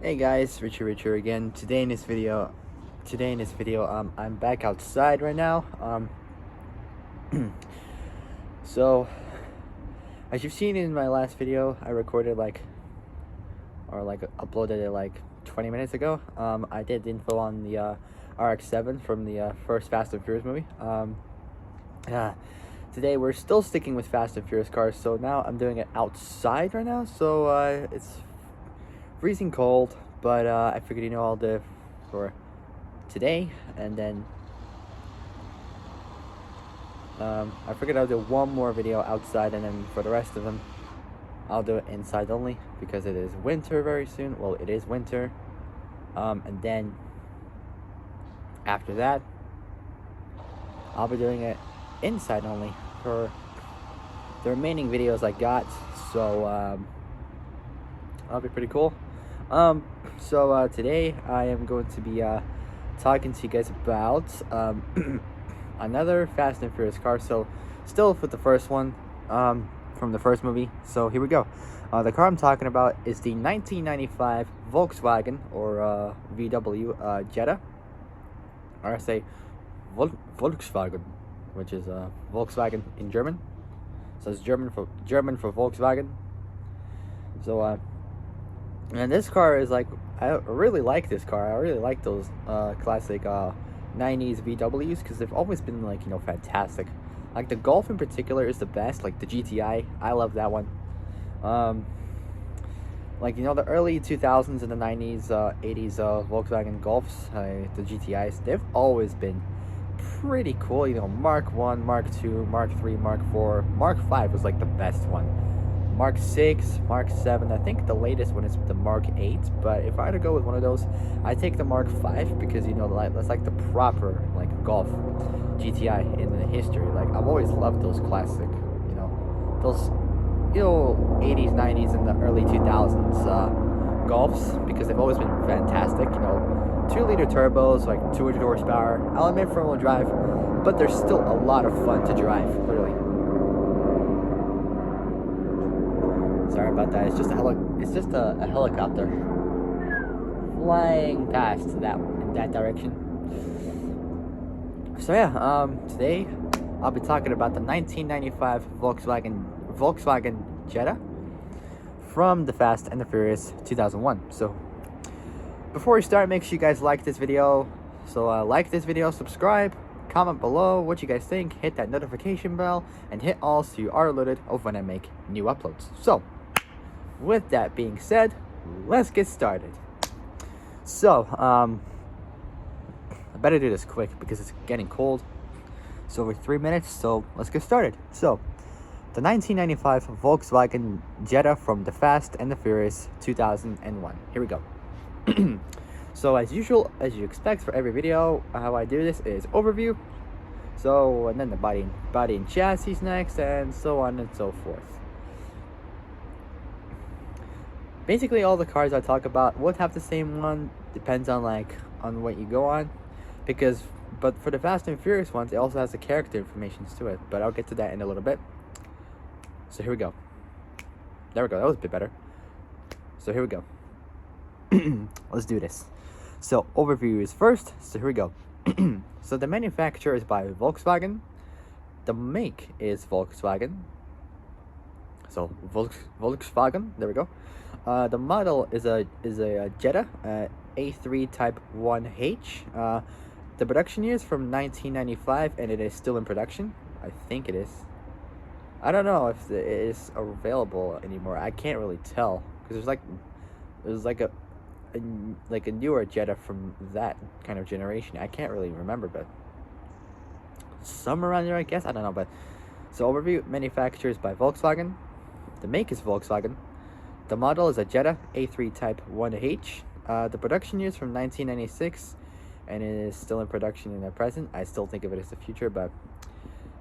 Hey guys, Richard again. Today in this video, I'm back outside right now. So as you've seen in my last video, I recorded uploaded it like 20 minutes ago. I did info on the RX-7 from the first Fast and Furious movie. Yeah. Today we're still sticking with Fast and Furious cars, so now I'm doing it outside right now. So it's freezing cold, but I figured I'll do it for today, and then I figured I'll do one more video outside, and then for the rest of them I'll do it inside only because it is winter very soon. Well, it is winter, and then after that I'll be doing it inside only for the remaining videos I got. So that'll be pretty cool. So today I am going to be talking to you guys about another Fast and Furious car. So still with the first one from the first movie. So here we go. The car I'm talking about is the 1995 Volkswagen, or VW Jetta, or I say Volkswagen, which is Volkswagen in German. So it's German for Volkswagen. So and this car is like, I really like this car. I really like those classic 90s VWs because they've always been like, fantastic. Like the Golf in particular is the best. Like the GTI, I love that one. Like the early 2000s and the 90s, 80s Volkswagen Golfs, the GTIs, they've always been pretty cool. Mark 1, Mark 2, Mark 3, Mark 4, Mark 5 was like the best one. Mark 6, Mark 7, I think the latest one is the Mark 8, but if I had to go with one of those, I take the Mark 5 because, that's like the proper, like, Golf GTI in the history. Like, I've always loved those classic, those, 80s, 90s, and the early 2000s Golfs, because they've always been fantastic. 2-liter turbos, like 200 horsepower, I'll admit front-wheel drive, but they're still a lot of fun to drive, literally. Sorry about that. It's just a helicopter flying past in that direction. So yeah, today I'll be talking about the 1995 Volkswagen Jetta from the Fast and the Furious 2001. So before we start, make sure you guys like this video. So like this video, subscribe, comment below what you guys think, hit that notification bell, and hit all so you are alerted of when I make new uploads. So with that being said, let's get started. So I better do this quick because it's getting cold. So over 3 minutes, so let's get started. So the 1995 Volkswagen Jetta from the Fast and the Furious 2001. Here we go. So as usual, as you expect for every video, how I do this is overview. So, and then the body and chassis next, and so on and so forth. Basically, all the cars I talk about would have the same one. Depends on on what you go on, but for the Fast and Furious ones, it also has the character information to it. But I'll get to that in a little bit. So here we go. There we go. That was a bit better. So here we go. Let's do this. So overview is first. So here we go. So the manufacturer is by Volkswagen. The make is Volkswagen. So Volkswagen. There we go. The model is a Jetta A3 Type 1H. The production year is from 1995, and it is still in production. I think it is. I don't know if it is available anymore. I can't really tell because there's like a newer Jetta from that kind of generation. I can't really remember, but somewhere around there, I guess. I don't know, but so overview: manufacturers by Volkswagen. The make is Volkswagen. The model is a Jetta A3 Type 1H. The production year is from 1996, and it is still in production in the present. I still think of it as the future, but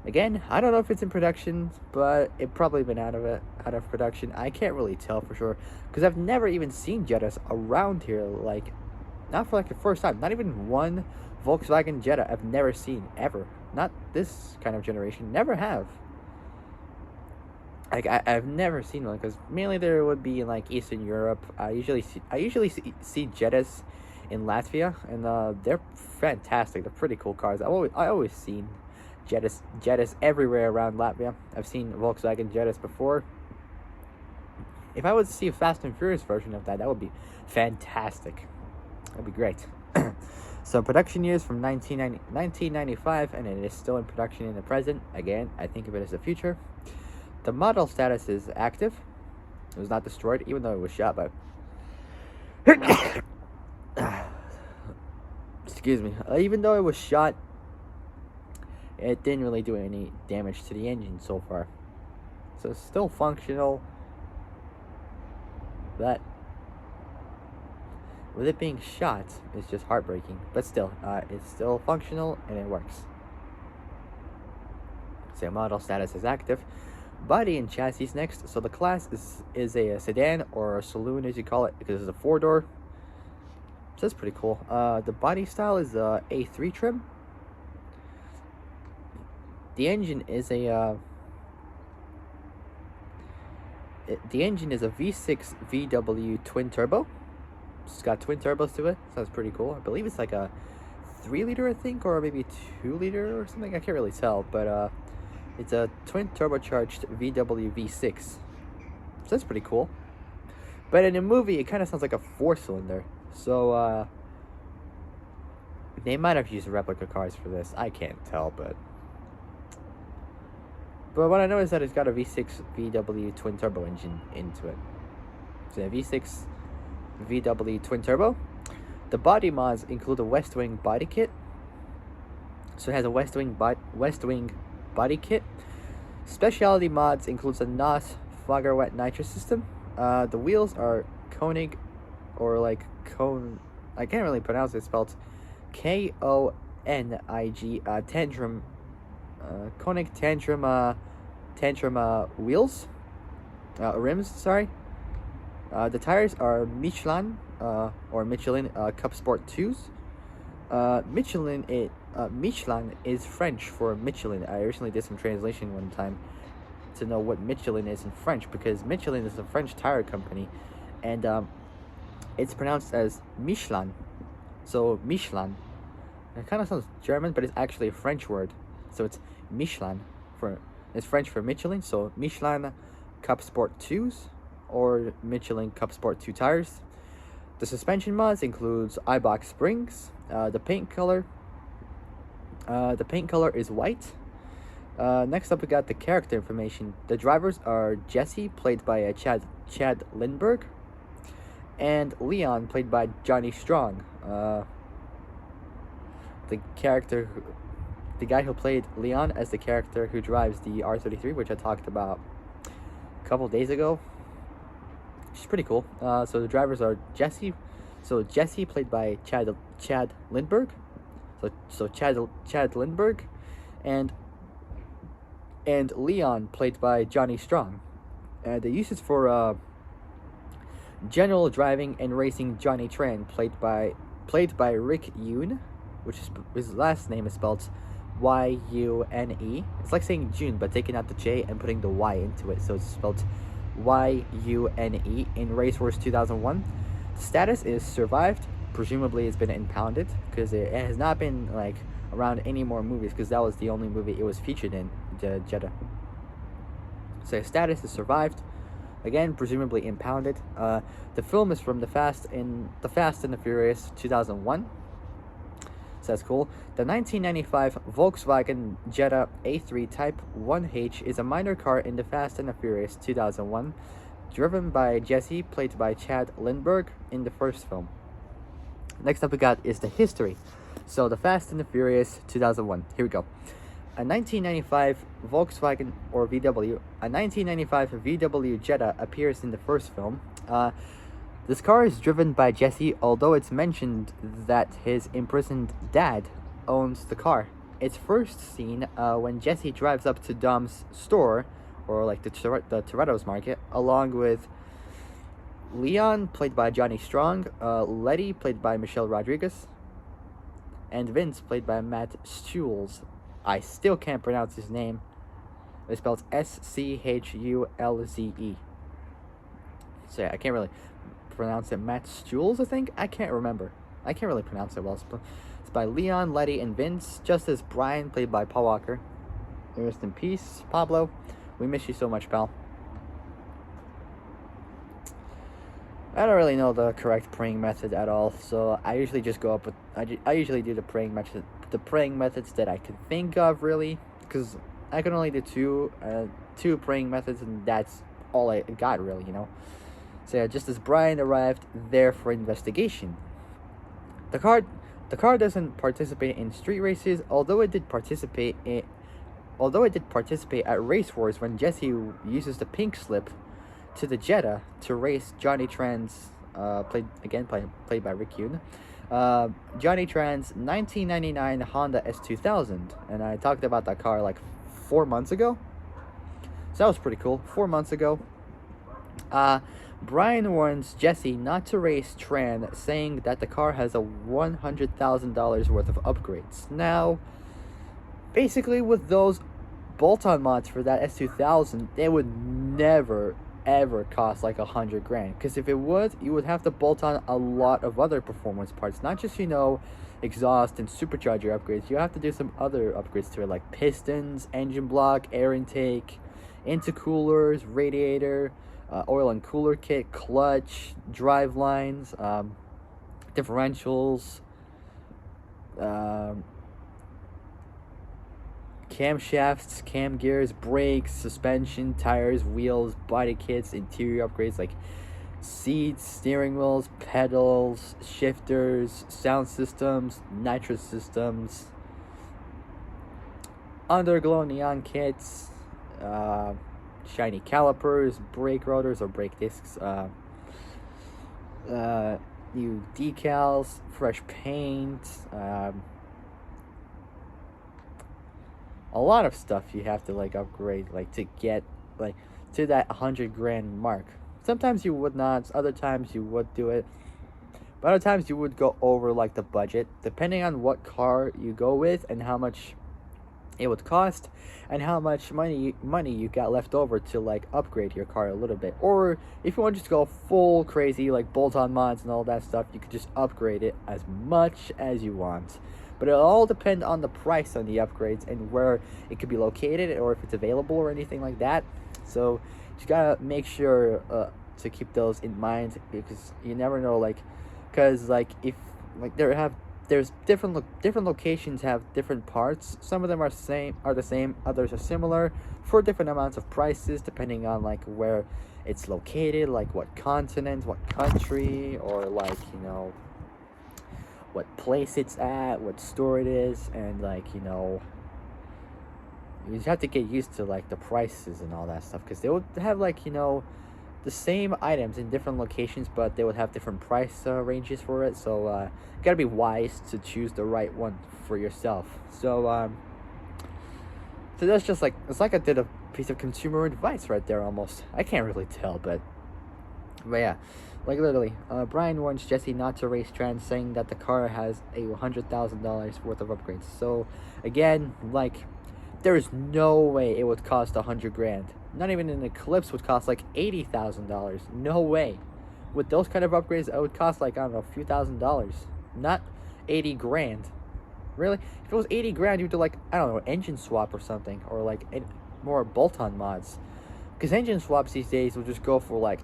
again, I don't know if it's in production, but it probably been out of production. I can't really tell for sure because I've never even seen Jettas around here. Not for the first time. Not even one Volkswagen Jetta I've never seen ever. Not this kind of generation. Never have. Like I've never seen one because mainly there would be in like Eastern Europe. I usually see Jettas in Latvia, and they're fantastic. They're pretty cool cars. I always seen Jettas everywhere around Latvia. I've seen Volkswagen Jettas before. If I was to see a Fast and Furious version of that, that would be fantastic. That'd be great. So production years from 1995, and it is still in production in the present. Again, I think of it as the future. The model status is active. It was not destroyed, even though it was shot by... Excuse me. Even though it was shot, it didn't really do any damage to the engine so far. So it's still functional. But with it being shot, it's just heartbreaking. But still, it's still functional and it works. So model status is active. Body and chassis next. So the class is a sedan or a saloon, as you call it, because it's a 4-door. So that's pretty cool. The body style is A3 trim. The engine is a V6 VW twin turbo. It's got twin turbos to it, so that's pretty cool. I believe it's like a 3-liter, I think, or maybe 2-liter or something. I can't really tell, but it's a twin turbocharged VW V6. So that's pretty cool. But in a movie, it kind of sounds like a 4-cylinder. So they might have used replica cars for this. I can't tell, but what I know is that it's got a V6 VW twin turbo engine into it. So a V6 VW twin turbo. The body mods include a West Wing body kit. So it has a West Wing body kit. Specialty mods includes a NOS fogger wet nitrous system. The wheels are Koenig, or like cone. I can't really pronounce it. It's spelled Konig tantrum. Koenig tantrum wheels. Rims. Sorry. The tires are Michelin or Michelin Cup Sport 2s. Michelin is French for Michelin. I recently did some translation one time to know what Michelin is in French, because Michelin is a French tire company, and it's pronounced as Michelin. So Michelin. It kind of sounds German, but it's actually a French word. So it's Michelin it's French for Michelin. So Michelin Cup Sport 2s or Michelin Cup Sport 2 tires. The suspension mods includes iBox springs. The paint color is white. Next up, we got the character information. The drivers are Jesse, played by Chad Lindbergh, and Leon, played by Johnny Strong. The guy who played Leon as the character who drives the R33, which I talked about a couple days ago. She's pretty cool. So the drivers are Jesse. So Jesse, played by Chad Lindbergh. So Chad Lindbergh, and Leon, played by Johnny Strong. The uses for general driving and racing, Johnny Tran, played by Rick Yoon, which is his last name is spelled Y-U-N-E. It's like saying June, but taking out the J and putting the Y into it, so it's spelled Y-U-N-E in Racehorse 2001. The status is survived. Presumably it's been impounded, because it has not been like around any more movies, because that was the only movie it was featured in, the Jetta. So status is survived. Again, presumably impounded. The film is from The Fast and the Furious 2001. So that's cool. The 1995 Volkswagen Jetta A3 Type 1H is a minor car in The Fast and the Furious 2001, driven by Jesse, played by Chad Lindbergh in the first film. Next up we got is the history. So The Fast and the Furious 2001. Here we go. A 1995 Volkswagen or VW, a 1995 VW Jetta appears in the first film. This car is driven by Jesse, although it's mentioned that his imprisoned dad owns the car. It's first seen when Jesse drives up to Dom's store, or like the Toretto's market, along with Leon, played by Johnny Strong, Letty, played by Michelle Rodriguez, and Vince, played by Matt Stuhls. I still can't pronounce his name. It's spelled Schulze. So yeah, I can't really pronounce it. Matt Jules, I think. I can't remember. I can't really pronounce it well. It's by Leon, Letty, and Vince. Just as Brian, played by Paul Walker. Rest in peace, Pablo. We miss you so much, pal. I don't really know the correct praying method at all, so I usually just go up with I usually do the praying methods that I can think of, really, because I can only do two praying methods, and that's all I got, really, you know. So yeah, just as Brian arrived there for investigation, the car doesn't participate in street races, although it did participate at race wars when Jesse uses the pink slip to the Jetta to race Johnny Tran's played by Rick Yoon. Johnny Tran's 1999 Honda S2000, and I talked about that car like 4 months ago. So that was pretty cool. 4 months ago. Brian warns Jesse not to race Tran, saying that the car has a $100,000 worth of upgrades. Now, basically, with those bolt-on mods for that S2000, they would never ever cost like $100,000, because if it would, you would have to bolt on a lot of other performance parts, not just, you know, exhaust and supercharger upgrades. You have to do some other upgrades to it, like pistons, engine block, air intake, intercoolers, radiator, oil and cooler kit, clutch, drive lines, differentials, camshafts, cam gears, brakes, suspension, tires, wheels, body kits, interior upgrades like seats, steering wheels, pedals, shifters, sound systems, nitrous systems, underglow neon kits, shiny calipers, brake rotors or brake discs, new decals, fresh paint, a lot of stuff you have to like upgrade, like to get like to that $100,000 mark. Sometimes you would not, other times you would do it, but other times you would go over like the budget, depending on what car you go with and how much it would cost and how much money you got left over to like upgrade your car a little bit. Or if you want to just go full crazy like bolt-on mods and all that stuff, you could just upgrade it as much as you want. But it'll all depend on the price on the upgrades and where it could be located, or if it's available or anything like that. So you gotta make sure to keep those in mind, because you never know, like, because like if like there's different locations have different parts. Some of them are the same, others are similar for different amounts of prices depending on like where it's located, like what continent, what country, or like, you know, what place it's at, what store it is, and like, you know, you just have to get used to like the prices and all that stuff, because they would have like, you know, the same items in different locations, but they would have different price ranges for it. So you gotta be wise to choose the right one for yourself. So so that's just like, it's like I did a piece of consumer advice right there almost. I can't really tell, but yeah, like literally, Brian warns Jesse not to race Tran, saying that the car has a $100,000 worth of upgrades. So again, like, there is no way it would cost $100,000. Not even an Eclipse would cost like $80,000. No way. With those kind of upgrades, it would cost like, I don't know, a few $1,000s. Not $80,000. Really? If it was $80,000, you'd do like, I don't know, engine swap or something, or like more bolt-on mods. Because engine swaps these days will just go for like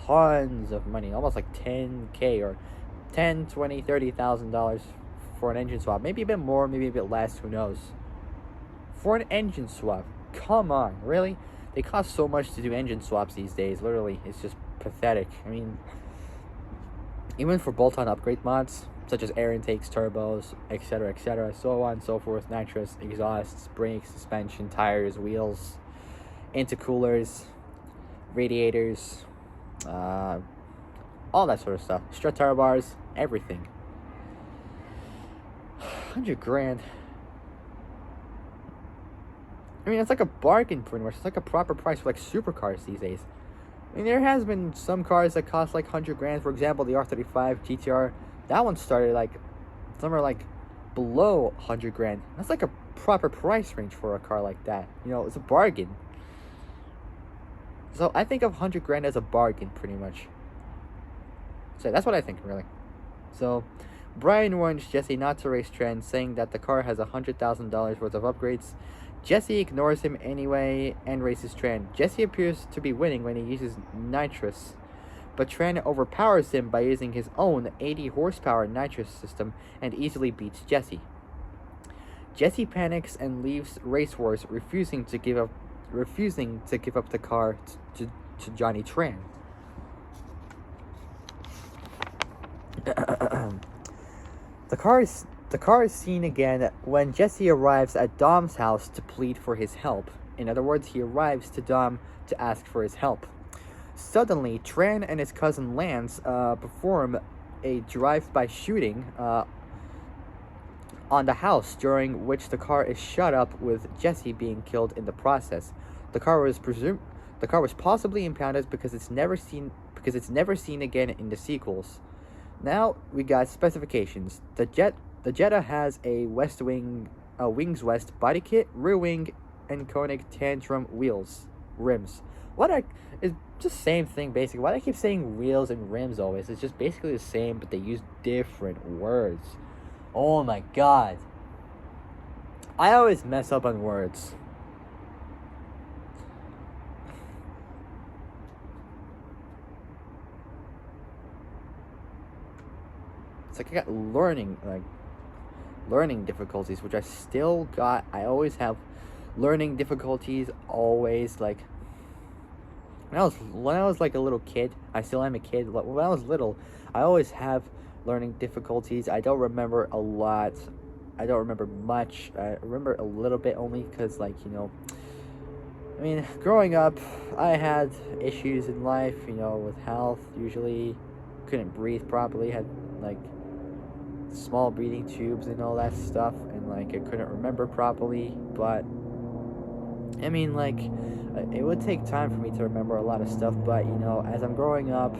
tons of money, almost like $10,000 or $10, $20, $30,000 for an engine swap. Maybe a bit more, maybe a bit less, who knows. For an engine swap, come on, really? They cost so much to do engine swaps these days. Literally, it's just pathetic. I mean, even for bolt-on upgrade mods, such as air intakes, turbos, etc., so on and so forth, nitrous, exhausts, brakes, suspension, tires, wheels, intercoolers, radiators, all that sort of stuff, strut tire bars, everything. $100,000. I mean, it's like a bargain pretty much. It's like a proper price for like supercars these days. I mean, there has been some cars that cost like $100,000. For example, the R35 GTR. That one started like somewhere like below $100,000. That's like a proper price range for a car like that. You know, it's a bargain. So I think of 100 grand as a bargain, pretty much. So that's what I think, really. So Brian warns Jesse not to race Trent, saying that the car has $100,000 worth of upgrades. Jesse ignores him anyway and races Trent. Jesse appears to be winning when he uses nitrous, but Trent overpowers him by using his own 80 horsepower nitrous system and easily beats Jesse. Jesse panics and leaves Race Wars, refusing to give up the car to Johnny Tran. The car is seen again when Jesse arrives at Dom's house to plead for his help. In other words, he arrives to Dom to ask for his help. Suddenly, Tran and his cousin Lance perform a drive-by shooting on the house, during which the car is shot up, with Jesse being killed in the process. The car was possibly impounded because it's never seen again in the sequels. Now we got specifications. The Jetta has a Wings West body kit, rear wing, and conic tantrum rims. It's just same thing basically. Why do I keep saying wheels and rims always? It's just basically the same, but they use different words. Oh my god. I always mess up on words. It's like I got learning difficulties, which I still got. I always have learning difficulties, always. Like when I was like a little kid, I still am a kid. When I was little, I always have learning difficulties. I don't remember a lot. I don't remember much. I remember a little bit only because, like, you know, I mean, growing up, I had issues in life, you know, with health. Usually couldn't breathe properly, had like small breathing tubes and all that stuff, and like I couldn't remember properly. But I mean, like, it would take time for me to remember a lot of stuff, but you know, as I'm growing up,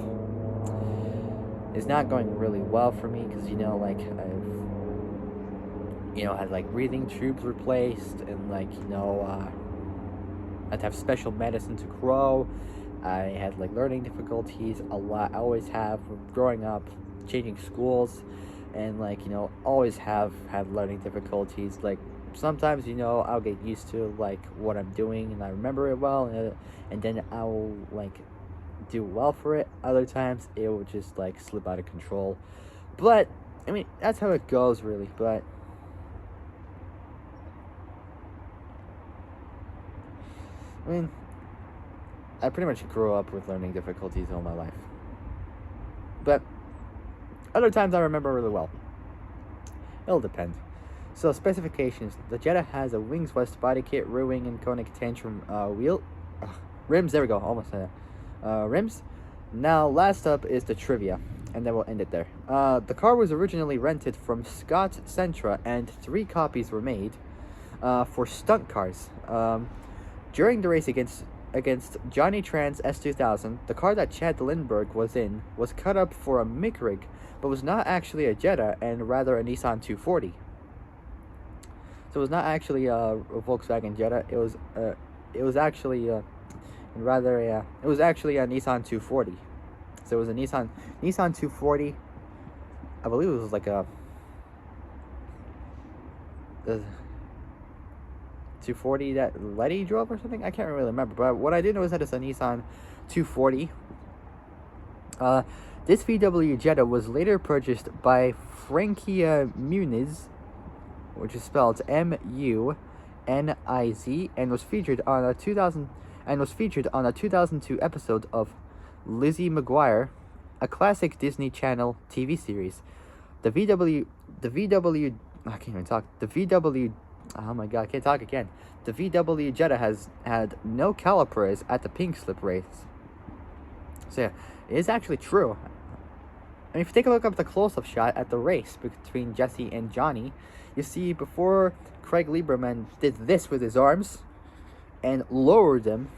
it's not going really well for me because, you know, like, I've, you know, had like breathing tubes replaced, and like, you know, I had to have special medicine to grow. I had like learning difficulties a lot. I always have growing up, changing schools, and like, you know, always have had learning difficulties. Like sometimes, you know, I'll get used to like what I'm doing and I remember it well, and then I'll like do well for it. Other times it will just like slip out of control. But I mean, that's how it goes really. But I mean, I pretty much grew up with learning difficulties all my life. But other times I remember really well. It'll depend. So specifications: the Jetta has a Wings West body kit, rear wing and conic tantrum rims. There we go. Almost said that. Rims. Now, last up is the trivia, and then we'll end it there. The car was originally rented from Scott Sentra, and 3 copies were made for stunt cars. During the race against Johnny Tran's S2000, the car that Chad Lindbergh was in was cut up for a Mick rig, but was not actually a Jetta and rather a Nissan 240. So it was not actually a Volkswagen Jetta. It was actually a Nissan 240. So it was a Nissan 240. I believe it was like a 240 that Letty drove or something. I can't really remember, but what I did know is that it's a Nissan 240. This VW Jetta was later purchased by Frankia Muniz, which is spelled Muniz, and was featured on a 2002 episode of Lizzie McGuire, a classic Disney Channel TV series. The VW I can't even talk. The VW Oh my god, I can't talk again. The VW Jetta has had no calipers at the pink slip race. So yeah, it is actually true. I mean, if you take a look at the close-up shot at the race between Jesse and Johnny, you see before Craig Lieberman did this with his arms and lowered them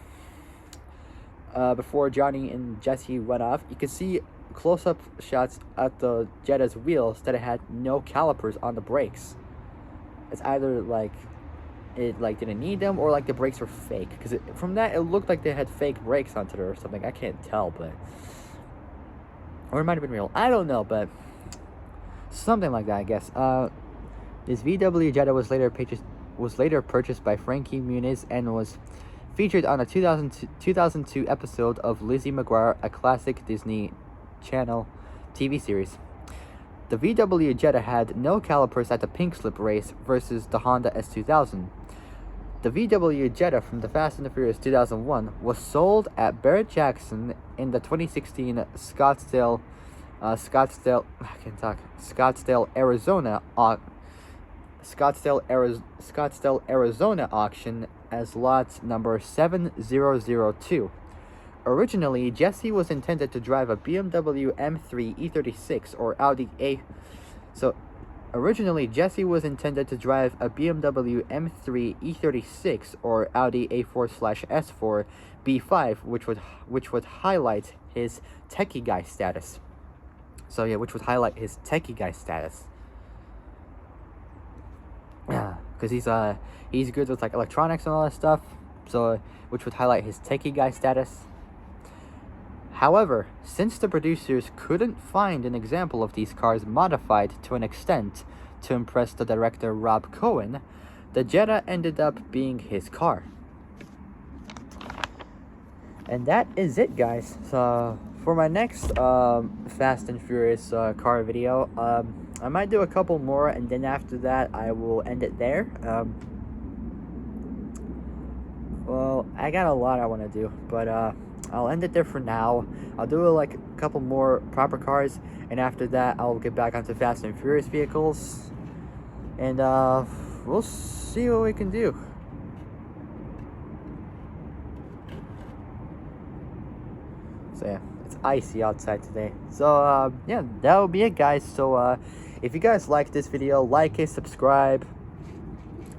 before Johnny and Jesse went off, you can see close-up shots at the Jetta's wheels that it had no calipers on the brakes. It's either like it like didn't need them, or like the brakes were fake, because from that it looked like they had fake brakes onto it or something. I can't tell, but or it might have been real. I don't know, but something like that, I guess. This VW Jetta was later purchased by Frankie Muniz and was featured on a 2002 episode of Lizzie McGuire, a classic Disney Channel TV series. The VW Jetta had no calipers at the pink slip race versus the Honda S2000. The VW Jetta from the Fast and the Furious 2001 was sold at Barrett-Jackson in the 2016 Scottsdale, Arizona auction as lot number 7002. Originally, Jesse was intended to drive a BMW M3 E36 or Audi A. Originally, Jesse was intended to drive a BMW M3 E36 or Audi A4/S4 B5, which would highlight his techie guy status. So yeah, which would highlight his techie guy status. Yeah, because he's good with like electronics and all that stuff. So which would highlight his techie guy status. However, since the producers couldn't find an example of these cars modified to an extent to impress the director Rob Cohen, the Jetta ended up being his car. And that is it, guys. So for my next Fast and Furious car video, I might do a couple more, and then after that I will end it there. Well, I got a lot I want to do, but I'll end it there for now. I'll do like a couple more proper cars, and after that I'll get back onto Fast and Furious vehicles, and we'll see what we can do. So yeah, it's icy outside today. So yeah, that will be it, guys. So if you guys like this video, like it, subscribe.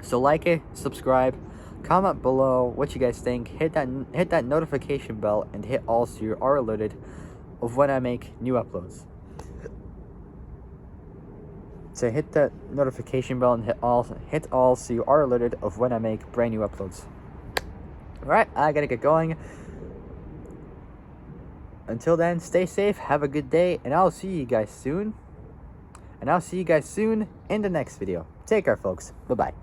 So like it, subscribe, comment below what you guys think, hit that notification bell, and hit all so you are alerted of when I make new uploads. So hit that notification bell and hit all so you are alerted of when I make brand new uploads. Alright, I gotta get going. Until then, stay safe, have a good day, and I'll see you guys soon. And I'll see you guys soon in the next video. Take care, folks. Bye-bye.